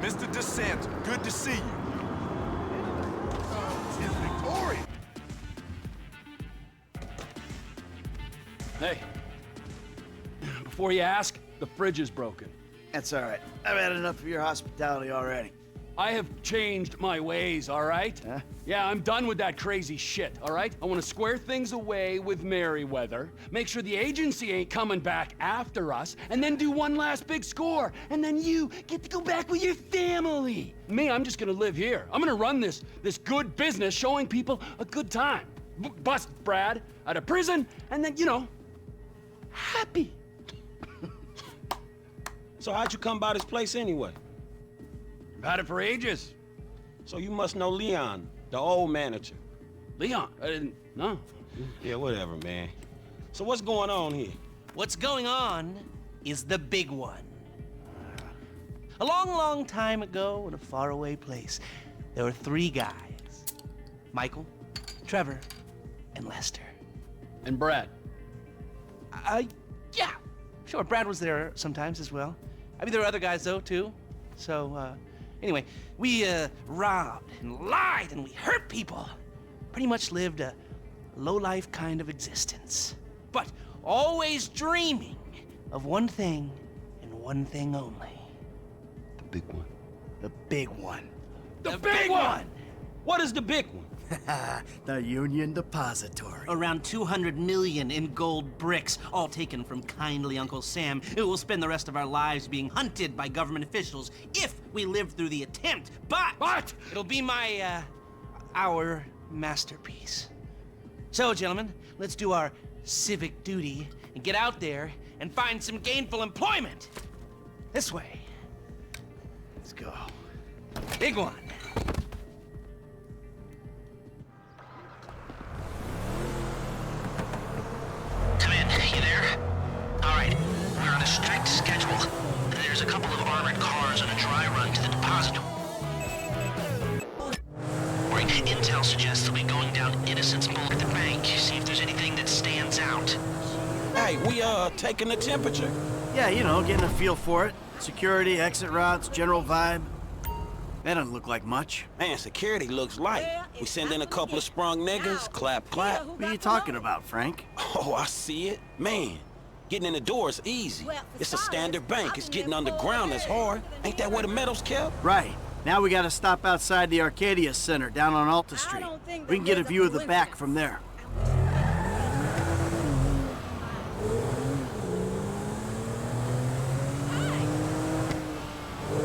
Mr. DeSant, good to see you. It's Victoria. Hey, before you ask, the fridge is broken. That's all right. I've had enough of your hospitality already. I have changed my ways, all right? Huh? Yeah, I'm done with that crazy shit, all right? I want to square things away with Merryweather, make sure the agency ain't coming back after us, and then do one last big score, and then you get to go back with your family. Me, I'm just gonna live here. I'm gonna run this good business showing people a good time. Bust Brad out of prison, and then, you know, happy. So how'd you come by this place anyway? I've had it for ages. So you must know Leon, the old manager. Leon, I didn't know. Yeah, whatever, man. So what's going on here? What's going on is the big one. A long, long time ago in a faraway place, there were 3 guys. Michael, Trevor, and Lester. And Brad. Yeah, sure, Brad was there sometimes as well. I mean, there were other guys, though, too. So, anyway, we, robbed and lied and we hurt people. Pretty much lived a low-life kind of existence. But always dreaming of one thing and one thing only. The big one. The big one. The big one! What is the big one? The Union Depository. Around 200 million in gold bricks, all taken from kindly Uncle Sam, who will spend the rest of our lives being hunted by government officials if we live through the attempt. But it'll be our masterpiece. So, gentlemen, let's do our civic duty and get out there and find some gainful employment. This way. Let's go. Big one. Come in, you there? All right, we're on a strict schedule. There's a couple of armored cars on a dry run to the depository. Intel suggests they'll be going down Innocence Bowl at the bank. See if there's anything that stands out. Hey, we taking the temperature. Yeah, you know, getting a feel for it. Security, exit routes, general vibe. That doesn't look like much. Man, security looks light. We send in a couple of sprung niggas, clap, clap. What are you talking about, Frank? Oh, I see it. Man, getting in the door is easy. It's a standard bank. It's getting underground that's hard. Ain't that where the metal's kept? Right. Now we gotta stop outside the Arcadia Center down on Alta Street. We can get a view of the back from there.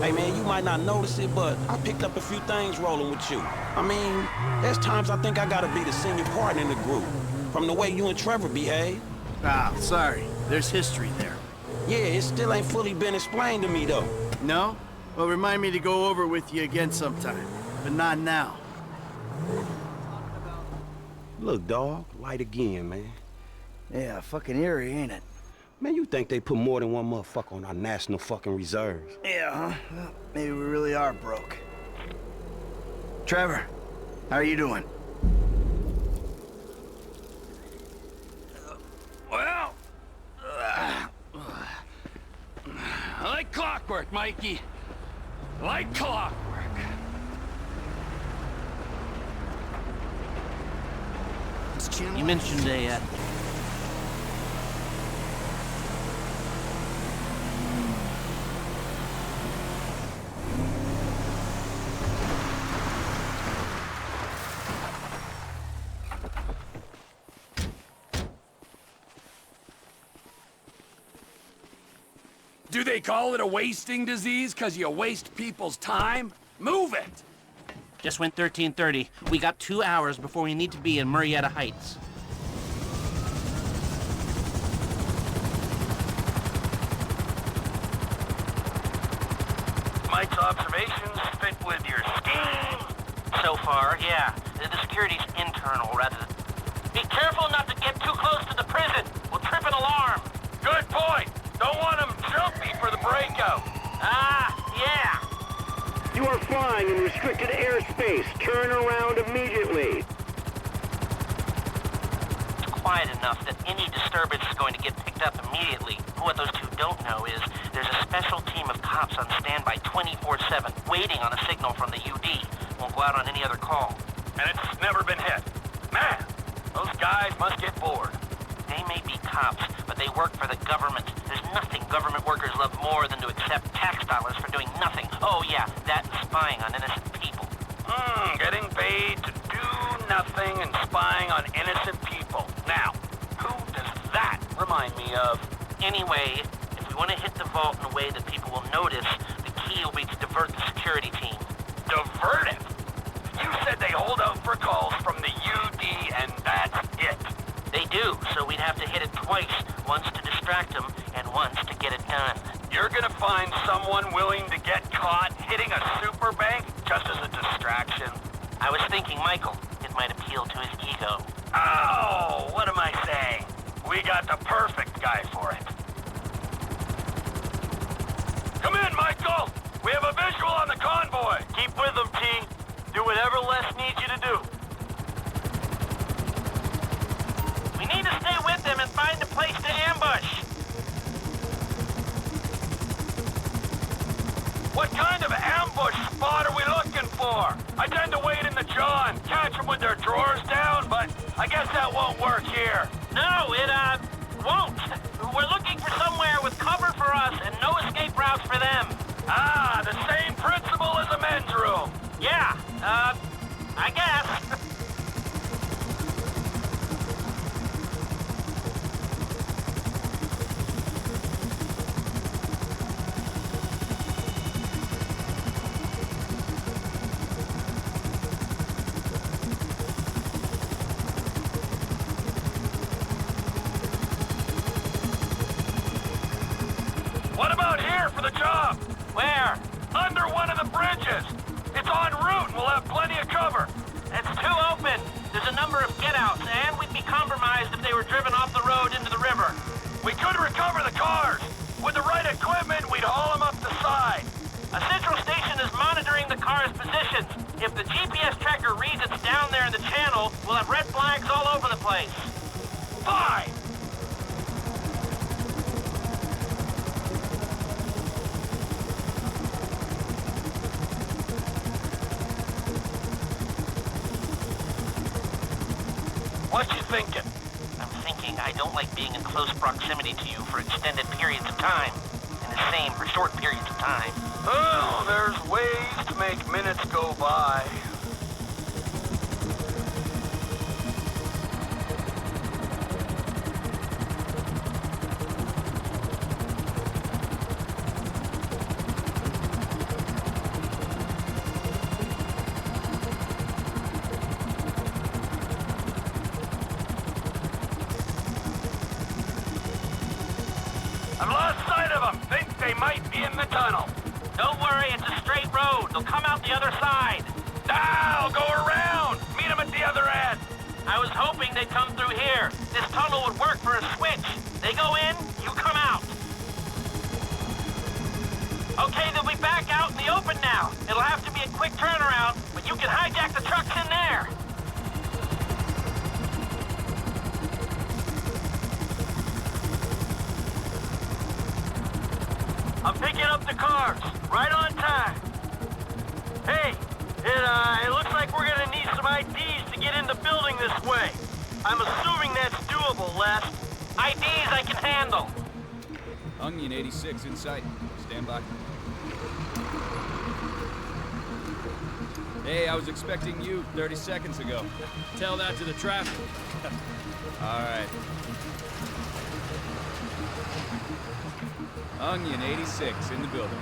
Hey man, you might not notice it, but I picked up a few things rolling with you. I mean, there's times I think I gotta be the senior partner in the group, from the way you and Trevor behave. Ah, sorry. There's history there. Yeah, it still ain't fully been explained to me though. No? Well, remind me to go over with you again sometime. But not now. Look, dawg, light again, man. Yeah, fucking eerie, ain't it? Man, you think they put more than one motherfucker on our national fucking reserves? Yeah, huh? Well, maybe we really are broke. Trevor, how are you doing? Well, I like clockwork, Mikey. Like clockwork. You mentioned a, Do they call it a wasting disease because you waste people's time? Move it! Just went 13:30. We got 2 hours before we need to be in Murrieta Heights. Mike's observations fit with your scheme? So far, yeah. The security's internal rather than... Be careful not to get too close to the prison. We'll trip an alarm. Good point. Don't want them jumpy for the breakout. Ah, yeah. You are flying in restricted airspace. Turn around immediately. It's quiet enough that any disturbance is going to get picked up immediately. What those two don't know is there's a special team of cops on standby 24/7, waiting on a signal from the UD. Won't go out on any other call. And it's never been hit. Man, those guys must get bored. They may be cops, but they work for the government. There's nothing government workers love more than to accept tax dollars for doing nothing. Oh yeah, that's spying on innocent people. Getting paid to do nothing and spying on innocent people. Now, who does that remind me of? Anyway, if we want to hit the vault in a way that people will notice, the key will be to divert the security team. Divert it? You said they hold out for calls from the UD and that's it. They do, so we'd have to hit it twice. Once to distract them, and once to get it done. You're gonna find someone willing to get caught hitting a super bank just as a distraction? I was thinking Michael. It might appeal to his ego. Oh, what am I saying? We got the perfect guy for it. Come in, Michael! We have a visual on the convoy! Keep with them, T. Do whatever Les needs you to do. We need to stay with them and find a place to ambush. What kind of ambush spot are we looking for? I tend to wait in the John, catch them with their drawers down, but I guess that won't work here. No, it, won't. We're looking for somewhere with cover for us and no escape routes for them. Ah, the same principle as a men's room. Yeah, I guess. What about here for the job? Where? Under one of the bridges. It's en route and we'll have plenty of cover. It's too open. There's a number of get-outs, and we'd be compromised if they were driven off the road into the river. We could recover the cars. With the right equipment, we'd haul them up the side. A central station is monitoring the car's positions. If the GPS tracker reads it's down there in the channel, we'll have red flags all over the place. Fine. What you thinking? I'm thinking I don't like being in close proximity to you for extended periods of time. And the same for short periods of time. Oh, there's ways to make minutes go by. I've lost sight of them. Think they might be in the tunnel. Don't worry, it's a straight road. They'll come out the other side. I'll go around. Meet them at the other end. I was hoping they'd come through here. This tunnel would work for a switch. They go in, you come out. Okay, they'll be back out in the open now. It'll have to be a quick turnaround, but you can hijack the trucks in there. I'm picking up the cars. Right on time. Hey, it looks like we're gonna need some IDs to get in the building this way. I'm assuming that's doable, Les. IDs I can handle. Onion 86 in sight. Stand by. Hey, I was expecting you 30 seconds ago. Tell that to the traffic. All right. Onion 86 in the building.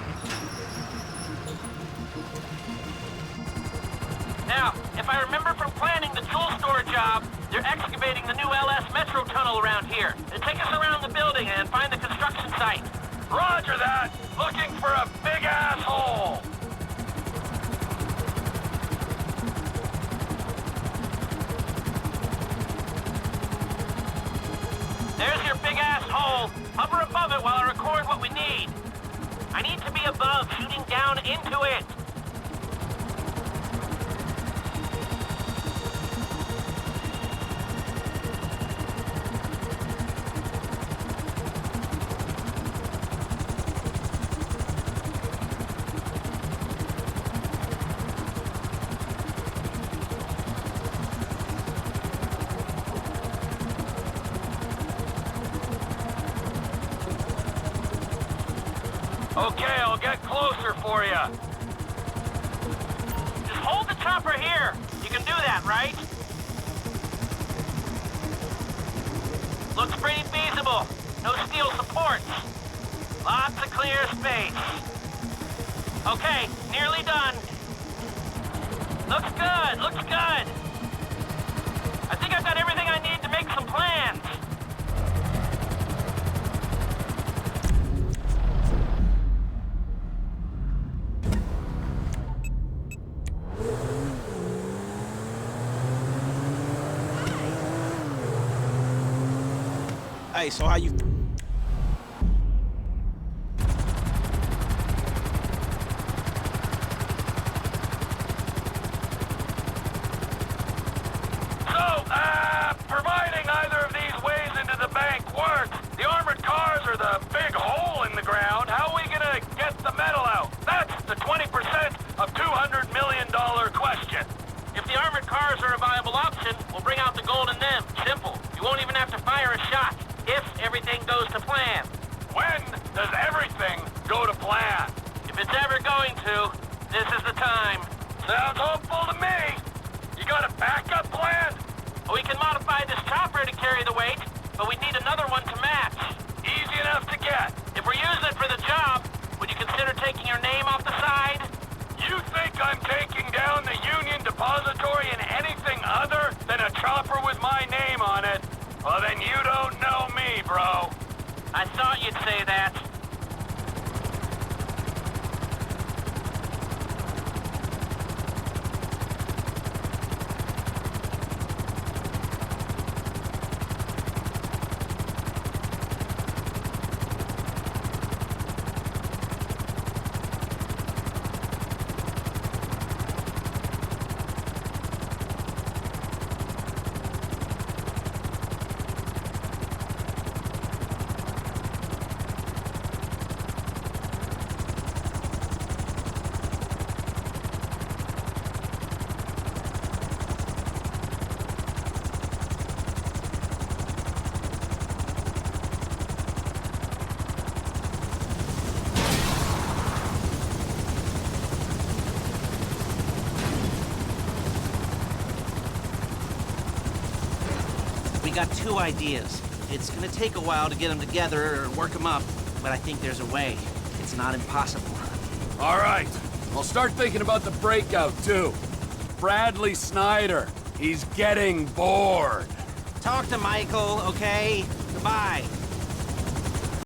Now, if I remember from planning the tool store job, they're excavating the new LS Metro tunnel around here. It'll take us around the building and find the construction site. Roger that. Looking for a big asshole. There's your big ass hole. Hover above it while I record what we need. I need to be above, shooting down into it. Okay, I'll get closer for you. Just hold the chopper here. You can do that, right? Looks pretty feasible. No steel supports. Lots of clear space. Okay, nearly done. Looks good, looks good. I think I've got everything I need to make some plans. Hey, so how you... Providing either of these ways into the bank works, the armored cars are the big hole in the ground. How are we gonna get the metal out? That's the 20% of $200 million question. If the armored cars are a viable option, we'll bring out the gold in them. Simple. You won't even have to fire a shot, if everything goes to plan. When does everything go to plan? If it's ever going to, this is the time. Sounds hopeful to me. You got a backup plan? We can modify this chopper to carry the weight, but we need another one to match. Easy enough to get. If we're using it for the job, would you consider taking your name off the side? You think I'm taking down the Union Depository in anything other than a chopper with my name on it? Well, then you don't know me, bro. I thought you'd say that. We got two ideas. It's gonna take a while to get them together or work them up, but I think there's a way. It's not impossible. All right. I'll start thinking about the breakout, too. Bradley Snyder. He's getting bored. Talk to Michael, okay? Goodbye.